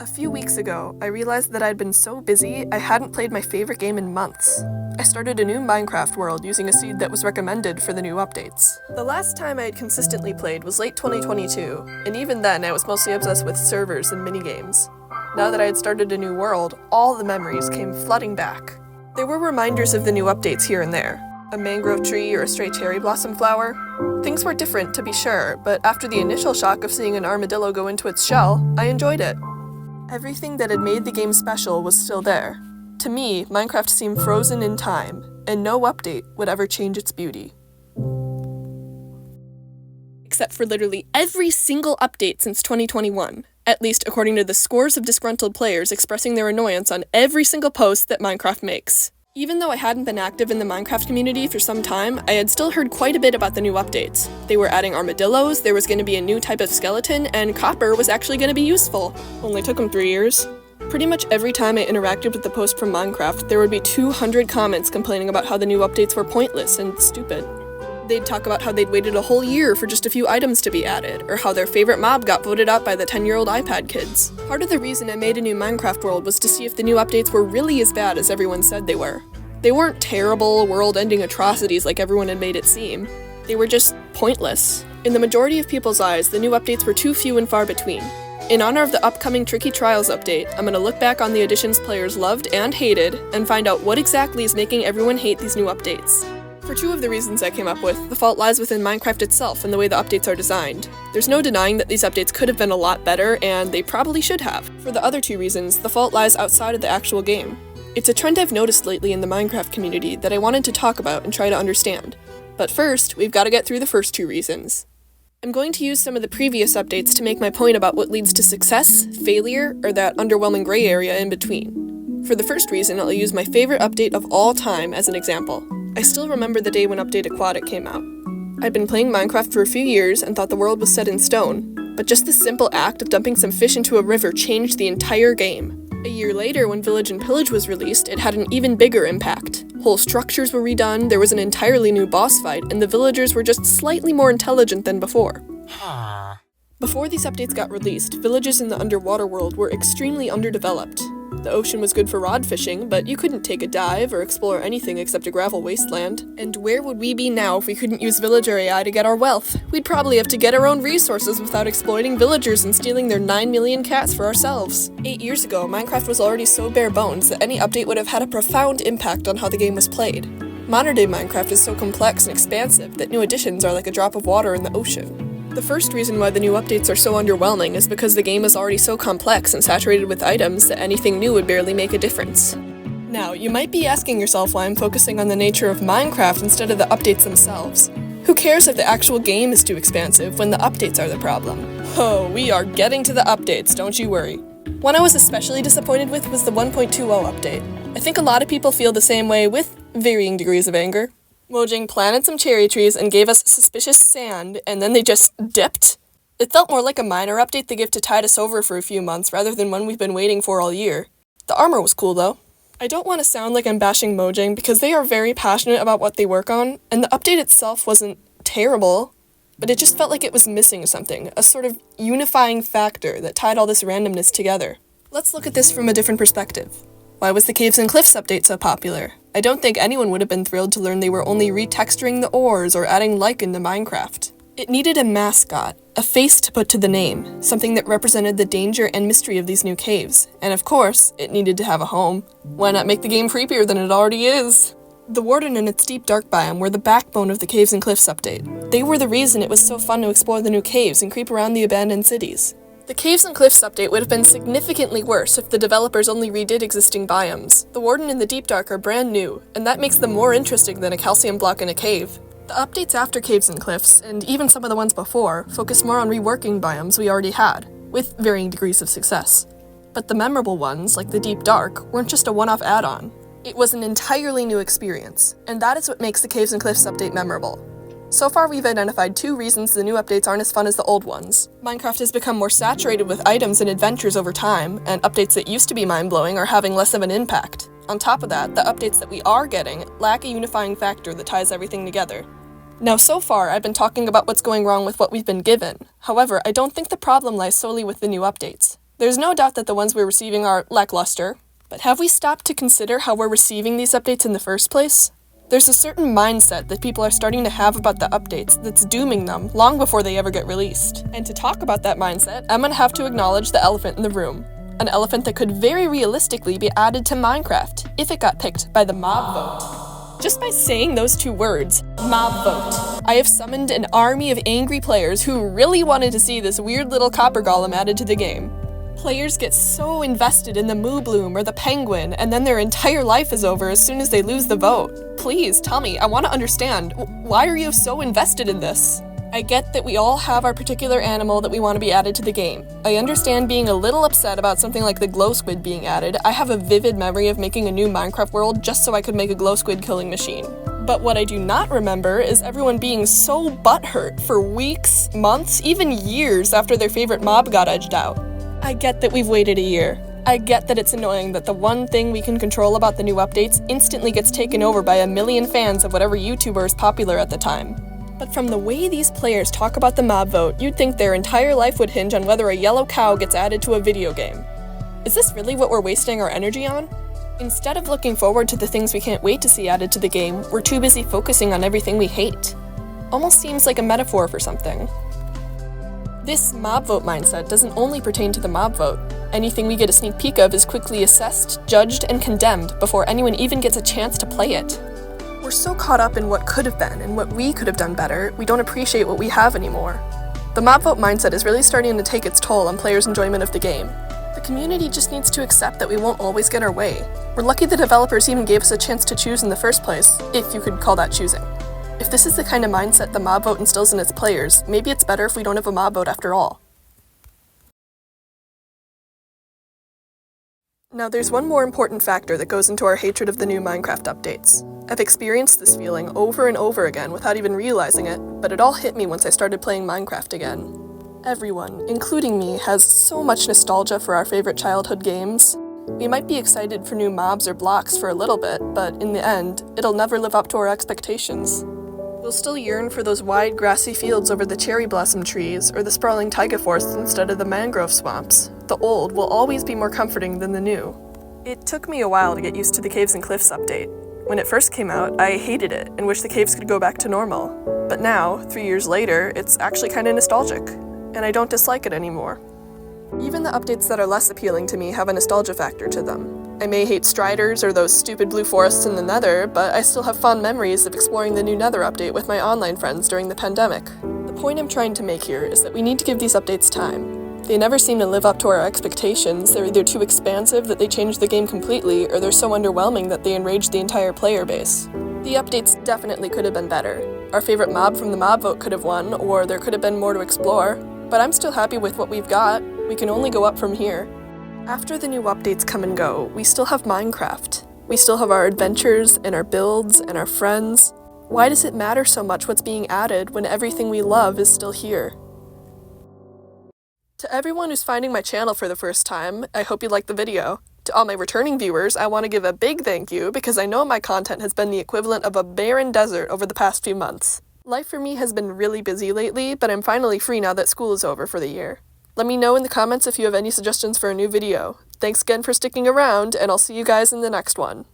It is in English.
A few weeks ago, I realized that I'd been so busy I hadn't played my favorite game in months. I started a new Minecraft world using a seed that was recommended for the new updates. The last time I had consistently played was late 2022, and even then I was mostly obsessed with servers and minigames. Now that I had started a new world, all the memories came flooding back. There were reminders of the new updates here and there. A mangrove tree or a stray cherry blossom flower. Things were different, to be sure, but after the initial shock of seeing an armadillo go into its shell, I enjoyed it. Everything that had made the game special was still there. To me, Minecraft seemed frozen in time, and no update would ever change its beauty. Except for literally every single update since 2021, at least according to the scores of disgruntled players expressing their annoyance on every single post that Minecraft makes. Even though I hadn't been active in the Minecraft community for some time, I had still heard quite a bit about the new updates. They were adding armadillos, there was going to be a new type of skeleton, and copper was actually going to be useful. Only took them 3 years. Pretty much every time I interacted with the post from Minecraft, there would be 200 comments complaining about how the new updates were pointless and stupid. They'd talk about how they'd waited a whole year for just a few items to be added, or how their favorite mob got voted out by the 10-year-old iPad kids. Part of the reason I made a new Minecraft world was to see if the new updates were really as bad as everyone said they were. They weren't terrible, world-ending atrocities like everyone had made it seem. They were just pointless. In the majority of people's eyes, the new updates were too few and far between. In honor of the upcoming Tricky Trials update, I'm gonna look back on the additions players loved and hated, and find out what exactly is making everyone hate these new updates. For two of the reasons I came up with, the fault lies within Minecraft itself and the way the updates are designed. There's no denying that these updates could have been a lot better, and they probably should have. For the other two reasons, the fault lies outside of the actual game. It's a trend I've noticed lately in the Minecraft community that I wanted to talk about and try to understand. But first, we've got to get through the first two reasons. I'm going to use some of the previous updates to make my point about what leads to success, failure, or that underwhelming gray area in between. For the first reason, I'll use my favorite update of all time as an example. I still remember the day when Update Aquatic came out. I'd been playing Minecraft for a few years and thought the world was set in stone, but just the simple act of dumping some fish into a river changed the entire game. A year later, when Village and Pillage was released, it had an even bigger impact. Whole structures were redone, there was an entirely new boss fight, and the villagers were just slightly more intelligent than before. Before these updates got released, villages in the underwater world were extremely underdeveloped. The ocean was good for rod fishing, but you couldn't take a dive or explore anything except a gravel wasteland. And where would we be now if we couldn't use villager AI to get our wealth? We'd probably have to get our own resources without exploiting villagers and stealing their 9 million cats for ourselves. 8 years ago, Minecraft was already so bare bones that any update would have had a profound impact on how the game was played. Modern day Minecraft is so complex and expansive that new additions are like a drop of water in the ocean. The first reason why the new updates are so underwhelming is because the game is already so complex and saturated with items that anything new would barely make a difference. Now, you might be asking yourself why I'm focusing on the nature of Minecraft instead of the updates themselves. Who cares if the actual game is too expansive when the updates are the problem? Oh, we are getting to the updates, don't you worry. One I was especially disappointed with was the 1.20 update. I think a lot of people feel the same way with varying degrees of anger. Mojang planted some cherry trees and gave us suspicious sand, and then they just dipped? It felt more like a minor update they give to tide us over for a few months rather than one we've been waiting for all year. The armor was cool though. I don't want to sound like I'm bashing Mojang because they are very passionate about what they work on, and the update itself wasn't terrible, but it just felt like it was missing something, a sort of unifying factor that tied all this randomness together. Let's look at this from a different perspective. Why was the Caves and Cliffs update so popular? I don't think anyone would have been thrilled to learn they were only retexturing the ores or adding lichen to Minecraft. It needed a mascot, a face to put to the name, something that represented the danger and mystery of these new caves. And of course, it needed to have a home. Why not make the game creepier than it already is? The Warden and its deep dark biome were the backbone of the Caves and Cliffs update. They were the reason it was so fun to explore the new caves and creep around the abandoned cities. The Caves and Cliffs update would have been significantly worse if the developers only redid existing biomes. The Warden and the Deep Dark are brand new, and that makes them more interesting than a calcium block in a cave. The updates after Caves and Cliffs, and even some of the ones before, focused more on reworking biomes we already had, with varying degrees of success. But the memorable ones, like the Deep Dark, weren't just a one-off add-on. It was an entirely new experience, and that is what makes the Caves and Cliffs update memorable. So far, we've identified two reasons the new updates aren't as fun as the old ones. Minecraft has become more saturated with items and adventures over time, and updates that used to be mind-blowing are having less of an impact. On top of that, the updates that we are getting lack a unifying factor that ties everything together. Now, so far, I've been talking about what's going wrong with what we've been given. However, I don't think the problem lies solely with the new updates. There's no doubt that the ones we're receiving are lackluster, but have we stopped to consider how we're receiving these updates in the first place? There's a certain mindset that people are starting to have about the updates that's dooming them long before they ever get released. And to talk about that mindset, I'm gonna have to acknowledge the elephant in the room. An elephant that could very realistically be added to Minecraft if it got picked by the mob vote. Just by saying those two words, mob vote, I have summoned an army of angry players who really wanted to see this weird little copper golem added to the game. Players get so invested in the moo bloom or the penguin, and then their entire life is over as soon as they lose the vote. Please, tell me, I want to understand. Why are you so invested in this? I get that we all have our particular animal that we want to be added to the game. I understand being a little upset about something like the glow squid being added. I have a vivid memory of making a new Minecraft world just so I could make a glow squid killing machine. But what I do not remember is everyone being so butthurt for weeks, months, even years after their favorite mob got edged out. I get that we've waited a year. I get that it's annoying that the one thing we can control about the new updates instantly gets taken over by a million fans of whatever YouTuber is popular at the time. But from the way these players talk about the mob vote, you'd think their entire life would hinge on whether a yellow cow gets added to a video game. Is this really what we're wasting our energy on? Instead of looking forward to the things we can't wait to see added to the game, we're too busy focusing on everything we hate. Almost seems like a metaphor for something. This mob vote mindset doesn't only pertain to the mob vote. Anything we get a sneak peek of is quickly assessed, judged, and condemned before anyone even gets a chance to play it. We're so caught up in what could have been and what we could have done better, we don't appreciate what we have anymore. The mob vote mindset is really starting to take its toll on players' enjoyment of the game. The community just needs to accept that we won't always get our way. We're lucky the developers even gave us a chance to choose in the first place, if you could call that choosing. If this is the kind of mindset the mob vote instills in its players, maybe it's better if we don't have a mob vote after all. Now there's one more important factor that goes into our hatred of the new Minecraft updates. I've experienced this feeling over and over again without even realizing it, but it all hit me once I started playing Minecraft again. Everyone, including me, has so much nostalgia for our favorite childhood games. We might be excited for new mobs or blocks for a little bit, but in the end, it'll never live up to our expectations. We'll still yearn for those wide grassy fields over the cherry blossom trees, or the sprawling taiga forests instead of the mangrove swamps. The old will always be more comforting than the new. It took me a while to get used to the Caves and Cliffs update. When it first came out, I hated it and wished the caves could go back to normal. But now, 3 years later, it's actually kinda nostalgic, and I don't dislike it anymore. Even the updates that are less appealing to me have a nostalgia factor to them. I may hate Striders or those stupid blue forests in the Nether, but I still have fond memories of exploring the new Nether update with my online friends during the pandemic. The point I'm trying to make here is that we need to give these updates time. They never seem to live up to our expectations. They're either too expansive that they change the game completely, or they're so underwhelming that they enrage the entire player base. The updates definitely could have been better. Our favorite mob from the mob vote could have won, or there could have been more to explore. But I'm still happy with what we've got. We can only go up from here. After the new updates come and go, we still have Minecraft. We still have our adventures, and our builds, and our friends. Why does it matter so much what's being added when everything we love is still here? To everyone who's finding my channel for the first time, I hope you liked the video. To all my returning viewers, I want to give a big thank you because I know my content has been the equivalent of a barren desert over the past few months. Life for me has been really busy lately, but I'm finally free now that school is over for the year. Let me know in the comments if you have any suggestions for a new video. Thanks again for sticking around, and I'll see you guys in the next one.